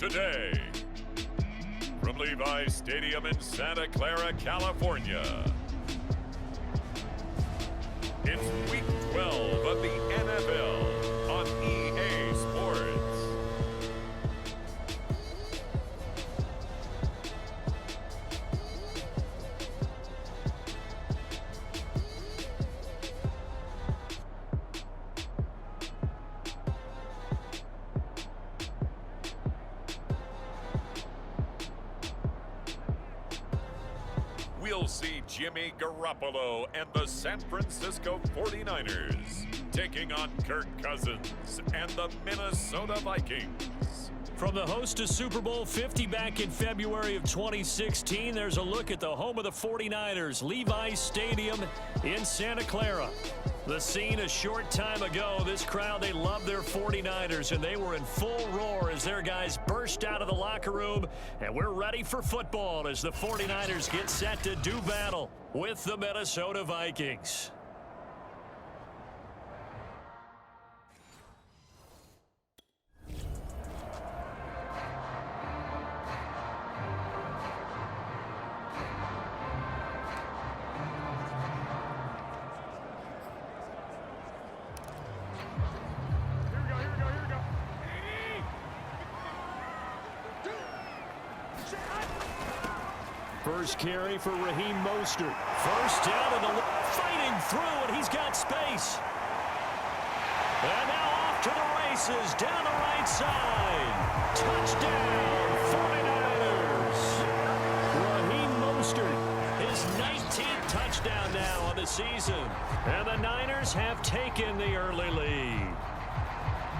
today. From Levi's Stadium in Santa Clara, California. It's Week 12 of the NFL on EA Sports. We'll see Jimmy Garoppolo and the San Francisco 49ers taking on Kirk Cousins and the Minnesota Vikings. From the host to Super Bowl 50 back in February of 2016, there's a look at the home of the 49ers, Levi's Stadium in Santa Clara. The scene a short time ago, this crowd, they love their 49ers, and they were in full roar as their guys burst out of the locker room, and we're ready for football as the 49ers get set to do battle with the Minnesota Vikings. First carry for Raheem Mostert. First down and fighting through, and he's got space. And now off to the races down the right side. Touchdown, 49ers. Raheem Mostert, his 19th touchdown now on the season. And the Niners have taken the early lead.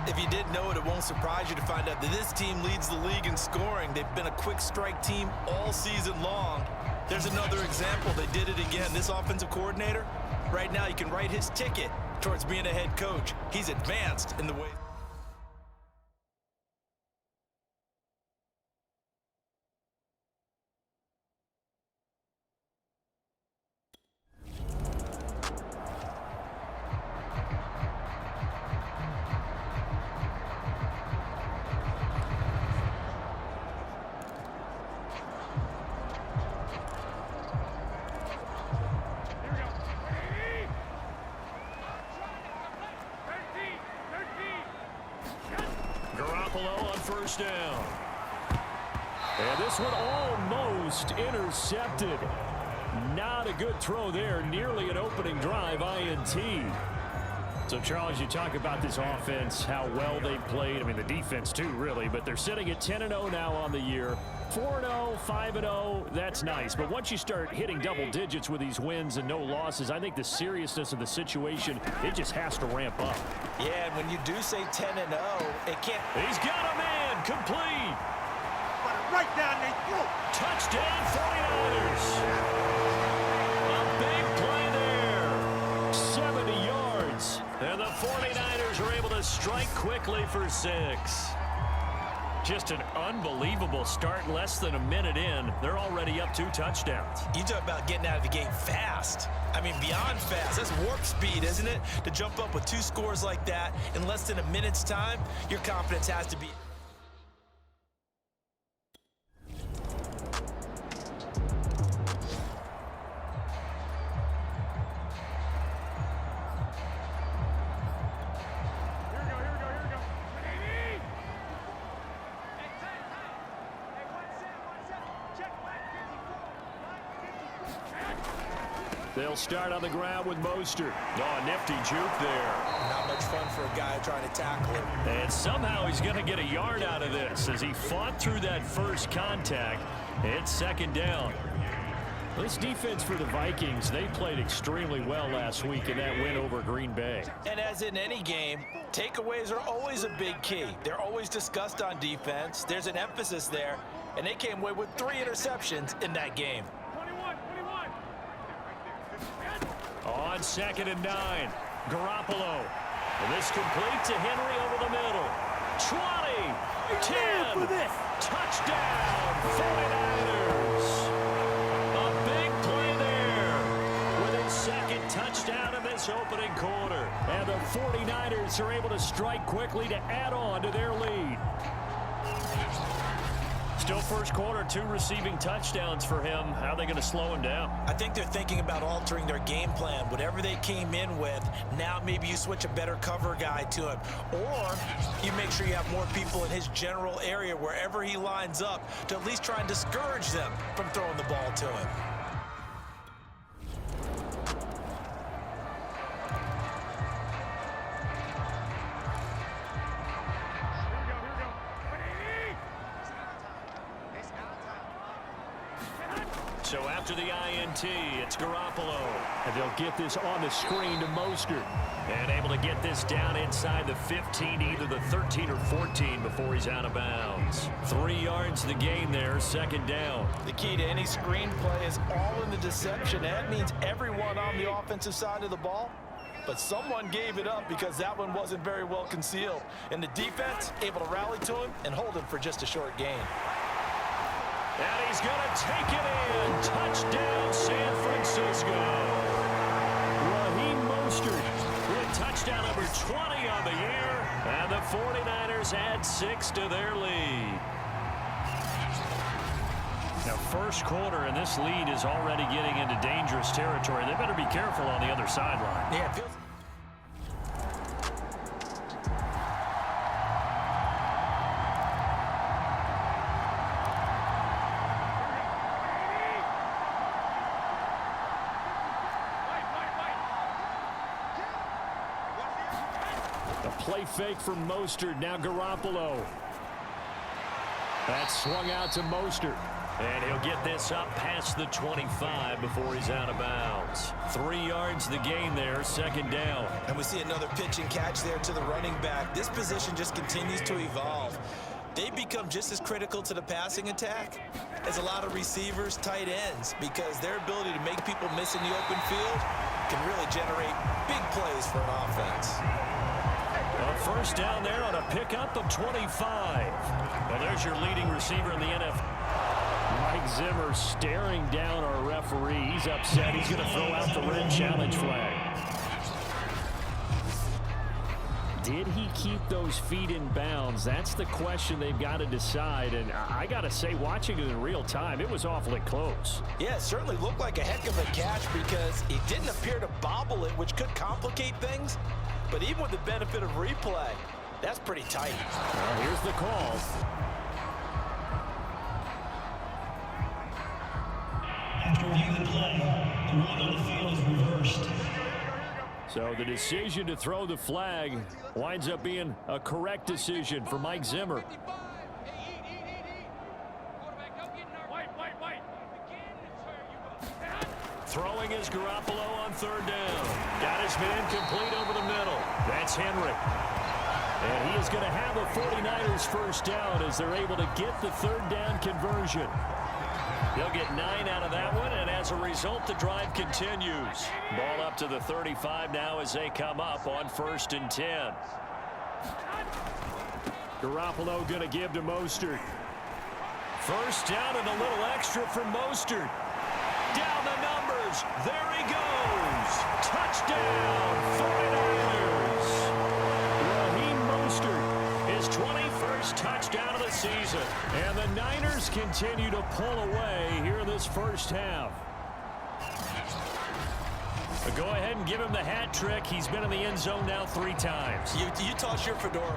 If you didn't know it, it won't surprise you to find out that this team leads the league in scoring. They've been a quick strike team all season long. There's another example. They did it again. This offensive coordinator, right now you can write his ticket towards being a head coach. He's advanced in the way. On first down. And this one almost intercepted. Not a good throw there. Nearly an opening drive, INT. So, Charles, you talk about this offense, how well they played. I mean, the defense, too, really. But they're sitting at 10-0 now on the year. 4-0, 5-0, that's nice. But once you start hitting double digits with these wins and no losses, I think the seriousness of the situation, it just has to ramp up. Yeah, and when you do say 10-0, it can't. He's got a man, complete. Right down their throat. Touchdown, 49ers. A big play there. 70 yards. And the 49ers are able to strike quickly for 6. Just an unbelievable start. Less than a minute in, they're already up 2 touchdowns. You talk about getting out of the gate fast. I mean, beyond fast. That's warp speed, isn't it? To jump up with 2 scores like that in less than a minute's time, your confidence has to be. They'll start on the ground with Mostert. Oh, nifty juke there. Not much fun for a guy trying to tackle him. And somehow he's going to get a yard out of this as he fought through that first contact. It's second down. This defense for the Vikings, they played extremely well last week in that win over Green Bay. And as in any game, takeaways are always a big key. They're always discussed on defense. There's an emphasis there, and they came away with 3 interceptions in that game. On 2nd and 9, Garoppolo. And this complete to Henry over the middle. 20, 10, touchdown, 49ers. A big play there with his second touchdown in this opening quarter. And the 49ers are able to strike quickly to add on to their lead. Still first quarter, 2 receiving touchdowns for him. How are they going to slow him down? I think they're thinking about altering their game plan. Whatever they came in with, now maybe you switch a better cover guy to him. Or you make sure you have more people in his general area wherever he lines up to at least try and discourage them from throwing the ball to him. So after the INT, it's Garoppolo. And they'll get this on the screen to Mostert. And able to get this down inside the 15, either the 13 or 14 before he's out of bounds. 3 yards the gain there, second down. The key to any screen play is all in the deception. That means everyone on the offensive side of the ball. But someone gave it up because that one wasn't very well concealed. And the defense able to rally to him and hold him for just a short gain. And he's going to take it in. Touchdown, San Francisco. Raheem Mostert with touchdown number 20 on the year. And the 49ers add 6 to their lead. Now, first quarter, and this lead is already getting into dangerous territory. They better be careful on the other sideline. Yeah, it feels... Play fake from Mostert. Now Garoppolo. That's swung out to Mostert. And he'll get this up past the 25 before he's out of bounds. 3 yards the gain there, second down. And we see another pitch and catch there to the running back. This position just continues to evolve. They become just as critical to the passing attack as a lot of receivers, tight ends, because their ability to make people miss in the open field can really generate big plays for an offense. A first down there on a pickup of 25. Well, there's your leading receiver in the NFL. Mike Zimmer staring down our referee. He's upset. He's going to throw out the red challenge flag. Did he keep those feet in bounds? That's the question they've got to decide. And I got to say, watching it in real time, it was awfully close. Yeah, it certainly looked like a heck of a catch because he didn't appear to bobble it, which could complicate things. But even with the benefit of replay, that's pretty tight. Well, here's the call. After reviewing the play, the run on the field is reversed. So the decision to throw the flag winds up being a correct decision for Mike Zimmer. Throwing is Garoppolo on third down. Got his man complete over the middle. That's Henry. And he is going to have the 49ers first down as they're able to get the third down conversion. They'll get 9 out of that one, and as a result, the drive continues. Ball up to the 35 now as they come up on 1st and 10. Garoppolo going to give to Mostert. First down and a little extra from Mostert. Down the numbers. There he goes. Touchdown, 49ers. Raheem Mostert, his 21st touchdown of the season. And the Niners continue to pull away here in this first half. But go ahead and give him the hat trick. He's been in the end zone now 3 times. You toss your fedora.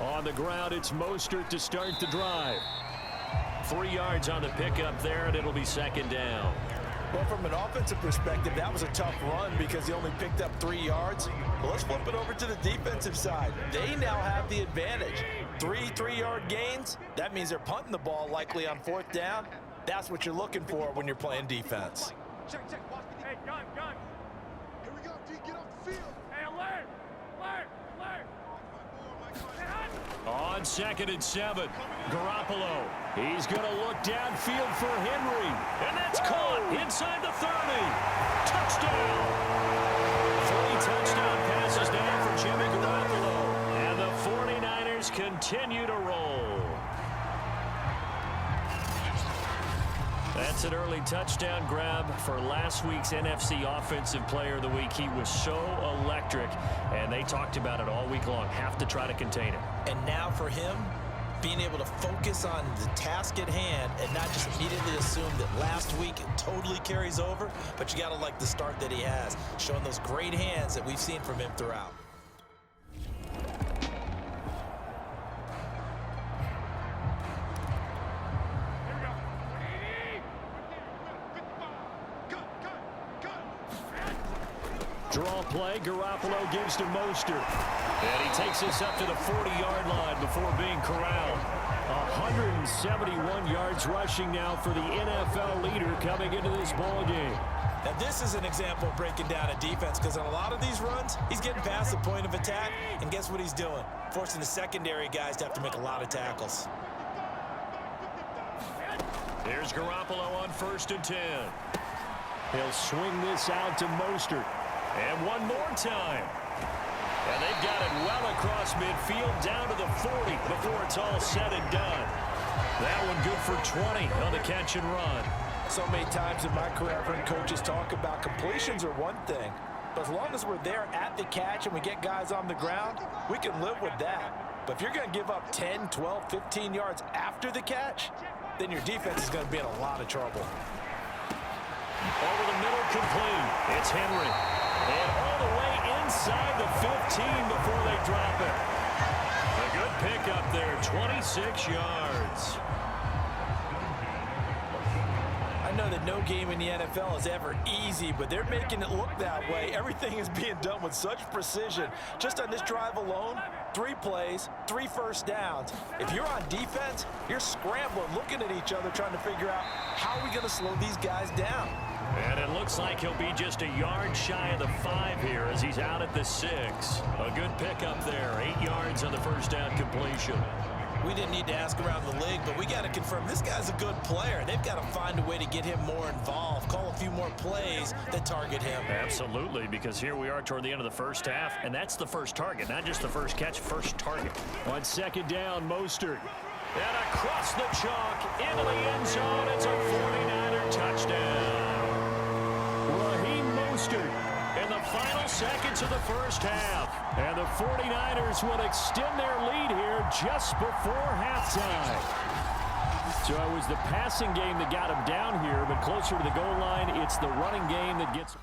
On the ground, it's Mostert to start the drive. 3 yards on the pickup there, and it'll be second down. Well, from an offensive perspective, that was a tough run because he only picked up 3 yards. Well, let's flip it over to the defensive side. They now have the advantage. 3 3-yard gains. That means they're punting the ball likely on 4th down. That's what you're looking for when you're playing defense. Check, watch me. Hey, gun. Here we go, D, get off the field. Hey, alert. On 2nd and 7, Garoppolo. He's going to look downfield for Henry. And that's caught inside the 30. Touchdown. 3 touchdown passes now for Jimmy Garoppolo. And the 49ers continue to roll. That's an early touchdown grab for last week's NFC Offensive Player of the Week. He was so electric, and they talked about it all week long. Have to try to contain it. And now for him, being able to focus on the task at hand and not just immediately assume that last week it totally carries over, but you got to like the start that he has, showing those great hands that we've seen from him throughout. Draw play, Garoppolo gives to Mostert. And he takes us up to the 40-yard line before being corralled. 171 yards rushing now for the NFL leader coming into this ball game. Now this is an example of breaking down a defense, because on a lot of these runs, he's getting past the point of attack, and guess what he's doing? Forcing the secondary guys to have to make a lot of tackles. Here's Garoppolo on 1st and 10. He'll swing this out to Mostert. And one more time. And they've got it well across midfield down to the 40 before it's all said and done. That one good for 20 on the catch and run. So many times in my career, I've heard coaches talk about completions are one thing, but as long as we're there at the catch and we get guys on the ground, we can live with that. But if you're going to give up 10, 12, 15 yards after the catch, then your defense is going to be in a lot of trouble. Over the middle, complete. It's Henry. And all the way inside the 15 before they drop it. A good pickup there, 26 yards. I know that no game in the NFL is ever easy, but they're making it look that way. Everything is being done with such precision. Just on this drive alone, 3 plays, 3 first downs. If you're on defense, you're scrambling, looking at each other, trying to figure out how are we going to slow these guys down. And it looks like he'll be just a yard shy of the 5 here as he's out at the 6. A good pickup there, 8 yards on the first down completion. We didn't need to ask around the league, but we got to confirm this guy's a good player. They've got to find a way to get him more involved, call a few more plays that target him. Absolutely, because here we are toward the end of the first half, and that's the first target, not just the first catch, first target. On 2nd down, Mostert. And across the chalk, into the end zone, it's a 49er touchdown. Raheem Mostert in the final seconds of the first half. And the 49ers will extend their lead here just before halftime. So it was the passing game that got him down here, but closer to the goal line, it's the running game that gets...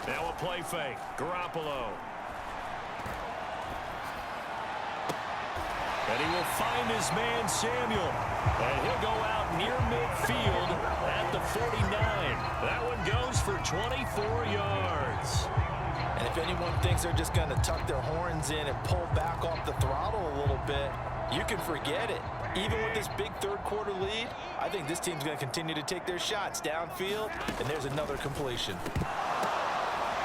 Now a play fake. Garoppolo. And he will find his man Samuel. And he'll go out near midfield at the 49. That one goes for 24 yards. And if anyone thinks they're just going to tuck their horns in and pull back off the throttle a little bit, you can forget it. Even with this big third-quarter lead, I think this team's going to continue to take their shots downfield, and there's another completion.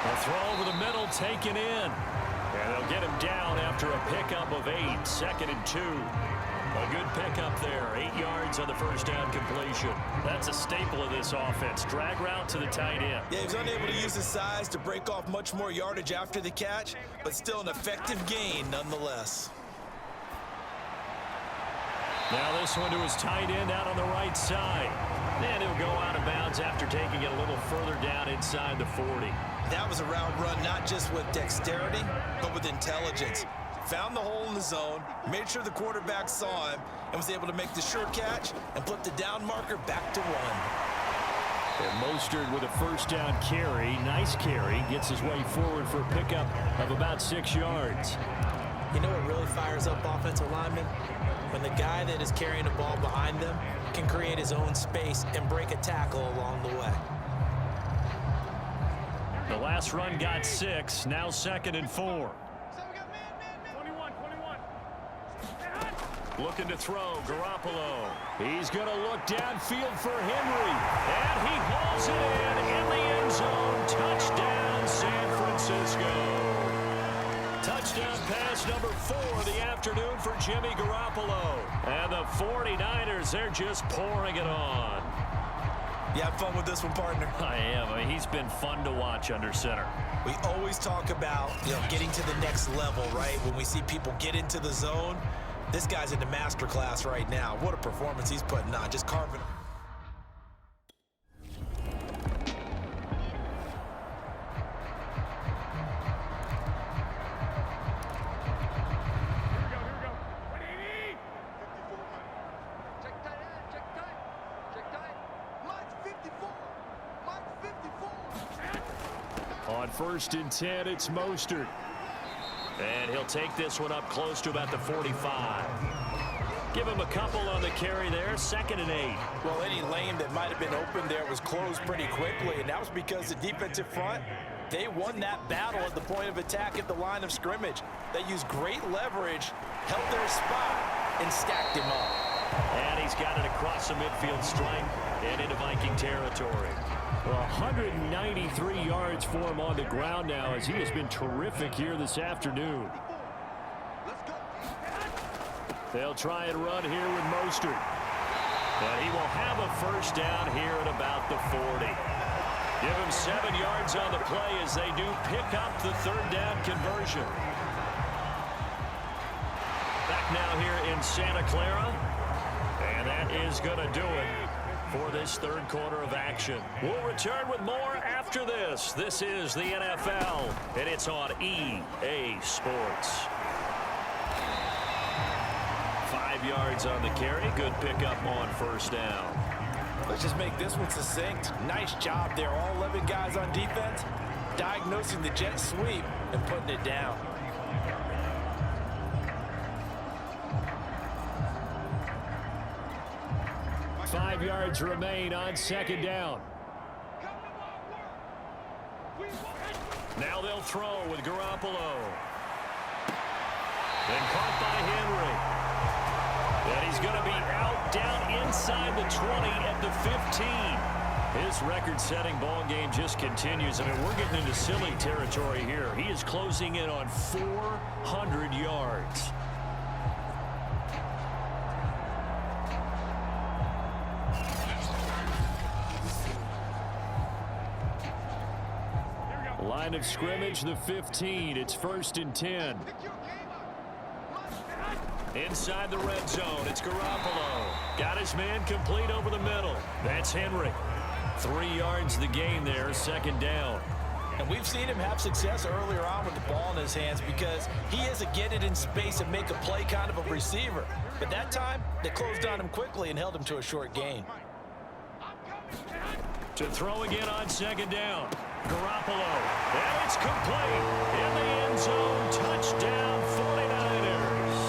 A throw over the middle, taken in. And they'll get him down after a pickup of 8, 2nd and 2. A good pickup there, 8 yards on the first down completion. That's a staple of this offense. Drag route to the tight end. Yeah, he was unable to use his size to break off much more yardage after the catch, but still an effective gain nonetheless. Now this one to his tight end out on the right side. And he'll go out of bounds after taking it a little further down inside the 40. That was a route run not just with dexterity, but with intelligence. Found the hole in the zone, made sure the quarterback saw him, and was able to make the sure catch and flip the down marker back to 1. And Mostert with a first down carry. Nice carry. Gets his way forward for a pickup of about 6 yards. You know what really fires up offensive linemen? When the guy that is carrying the ball behind them can create his own space and break a tackle along the way. The last run got 6. Now 2nd and 4. 21. Looking to throw, Garoppolo. He's going to look downfield for Henry. And he hauls it in the end zone. Touchdown, San Francisco. Touchdown pass number 4 of the afternoon for Jimmy Garoppolo. And the 49ers, they're just pouring it on. You have fun with this one, partner? I am. I mean, he's been fun to watch under center. We always talk about, getting to the next level, right? When we see people get into the zone, this guy's in the master class right now. What a performance he's putting on, just carving. On 1st and 10, it's Mostert. And he'll take this one up close to about the 45. Give him a couple on the carry there, 2nd and 8. Well, any lane that might have been open there was closed pretty quickly, and that was because the defensive front, they won that battle at the point of attack at the line of scrimmage. They used great leverage, held their spot, and stacked him up. And he's got it across the midfield stripe and into Viking territory. Well, 193 yards for him on the ground now as he has been terrific here this afternoon. They'll try and run here with Mostert. But he will have a first down here at about the 40. Give him 7 yards on the play as they do pick up the 3rd down conversion. Back now here in Santa Clara. And that is going to do it for this 3rd quarter of action. We'll return with more after this. This is the NFL, and it's on EA Sports. 5 yards on the carry. Good pickup on 1st down. Let's just make this one succinct. Nice job there. All 11 guys on defense diagnosing the jet sweep and putting it down. Five yards remain on 2nd down. Now they'll throw with Garoppolo. Then caught by Henry. And he's going to be out down inside the 20 at the 15. His record-setting ball game just continues. I mean, we're getting into silly territory here. He is closing in on 400 yards. Line of scrimmage, the 15. It's 1st and 10. Inside the red zone, it's Garoppolo. Got his man complete over the middle. That's Henry. 3 yards the gain there, 2nd down. And we've seen him have success earlier on with the ball in his hands because he is a get it in space and make a play kind of a receiver. But that time, they closed on him quickly and held him to a short gain. To throw again on 2nd down. Garoppolo. And it's complete. In the end zone. Touchdown 49ers.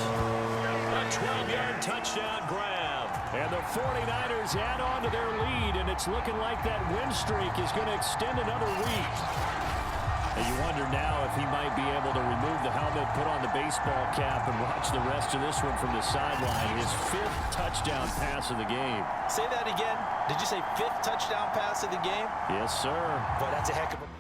A 12-yard touchdown grab. And the 49ers add on to their lead, and it's looking like that win streak is going to extend another week. And you wonder now if he might be able to remove the helmet, put on the baseball cap, and watch the rest of this one from the sideline. His 5th touchdown pass of the game. Say that again. Did you say 5th touchdown pass of the game? Yes, sir. Boy, that's a heck of a...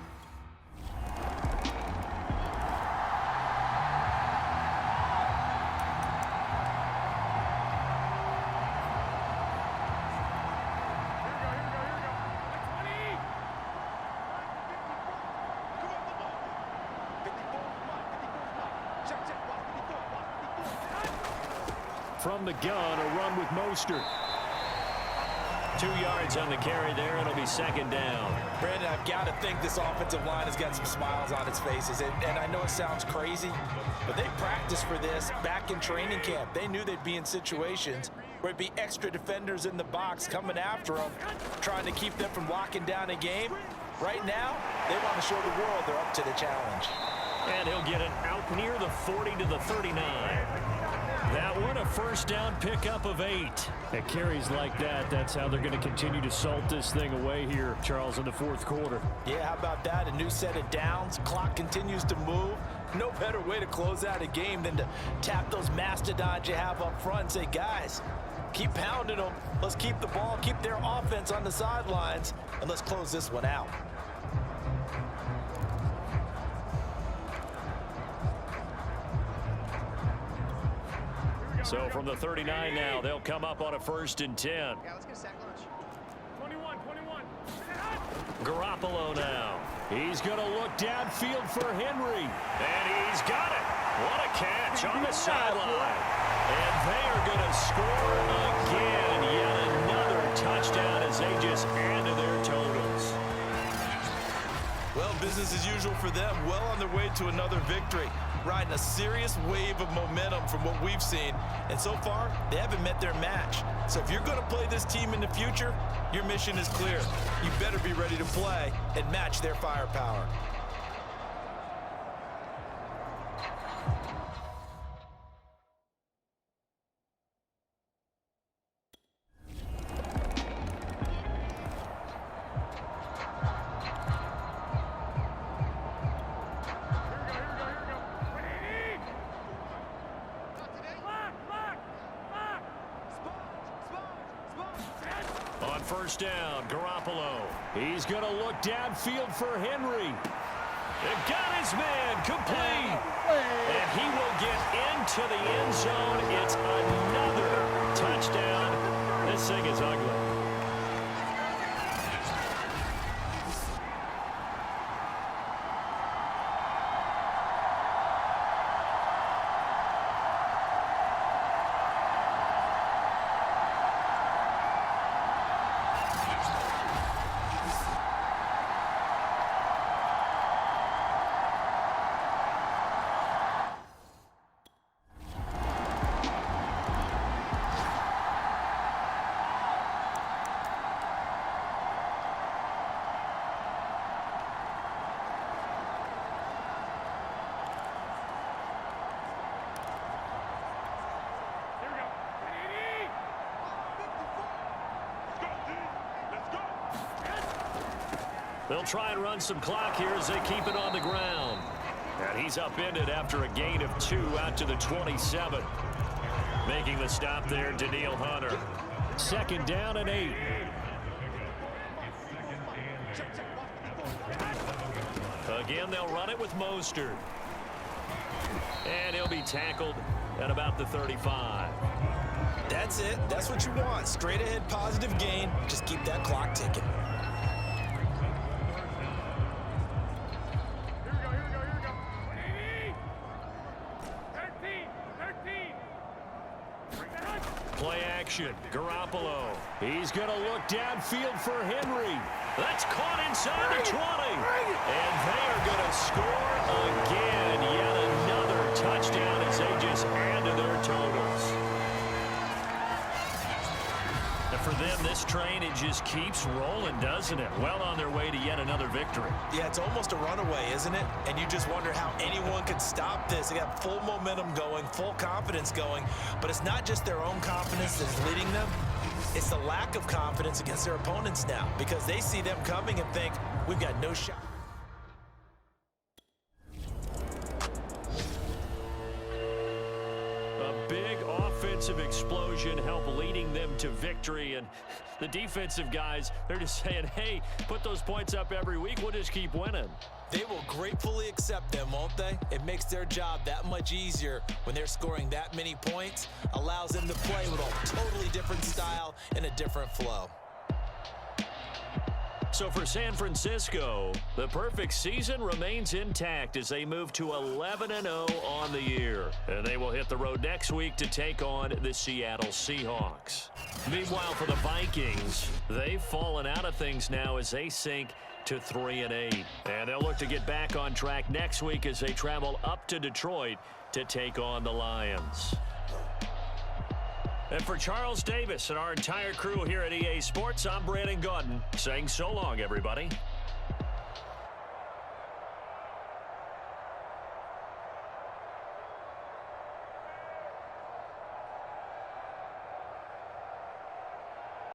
From the gun, a run with Mostert. 2 yards on the carry there. It'll be 2nd down. Brandon, I've got to think this offensive line has got some smiles on its faces. And I know it sounds crazy, but they practiced for this back in training camp. They knew they'd be in situations where it'd be extra defenders in the box coming after them, trying to keep them from locking down a game. Right now, they want to show the world they're up to the challenge. And he'll get it out near the 40 to the 39. That one, a 1st down pickup of 8. At carries like that, that's how they're going to continue to salt this thing away here, Charles, in the 4th quarter. Yeah, how about that? A new set of downs. Clock continues to move. No better way to close out a game than to tap those mastodons you have up front and say, guys, keep pounding them. Let's keep the ball, keep their offense on the sidelines, and let's close this one out. So from the 39 now, they'll come up on a 1st and 10. Yeah, let's get a sack lunch. 21. Garoppolo now. He's going to look downfield for Henry. And he's got it. What a catch on the sideline. And they are going to score again. Yet another touchdown as they just add to their totals. Well, business as usual for them. Well on their way to another victory. Riding a serious wave of momentum from what we've seen. And so far, they haven't met their match. So if you're going to play this team in the future, your mission is clear. You better be ready to play and match their firepower. On 1st down, Garoppolo. He's going to look downfield for Henry. They've got his man complete. And he will get into the end zone. It's another touchdown. This thing is ugly. They'll try and run some clock here as they keep it on the ground. And he's upended after a gain of 2 out to the 27. Making the stop there, Danielle Hunter. 2nd down and 8. Again, they'll run it with Mostert. And he'll be tackled at about the 35. That's it. That's what you want. Straight ahead positive gain. Just keep that clock ticking. Play action. Garoppolo. He's going to look downfield for Henry. That's caught inside the 20. And they are going to score again. Yet another touchdown as they just add to their totals. And for them, this train, it just keeps rolling, doesn't it? Well on their way to yet another victory. Yeah, it's almost a runaway, isn't it? And you just wonder how anyone could stop this. They got full momentum going, full confidence going. But it's not just their own confidence that's leading them. It's the lack of confidence against their opponents now because they see them coming and think, we've got no shot. A big offensive explosion helped leading them to victory, and the defensive guys, they're just saying, hey, put those points up every week, we'll just keep winning. They will gratefully accept them, won't they? It makes their job that much easier when they're scoring that many points, allows them to play with a totally different style and a different flow. So for San Francisco, the perfect season remains intact as they move to 11-0 on the year. And they will hit the road next week to take on the Seattle Seahawks. Meanwhile, for the Vikings, they've fallen out of things now as they sink to 3-8. And they'll look to get back on track next week as they travel up to Detroit to take on the Lions. And for Charles Davis and our entire crew here at EA Sports, I'm Brandon Gaudin saying so long, everybody.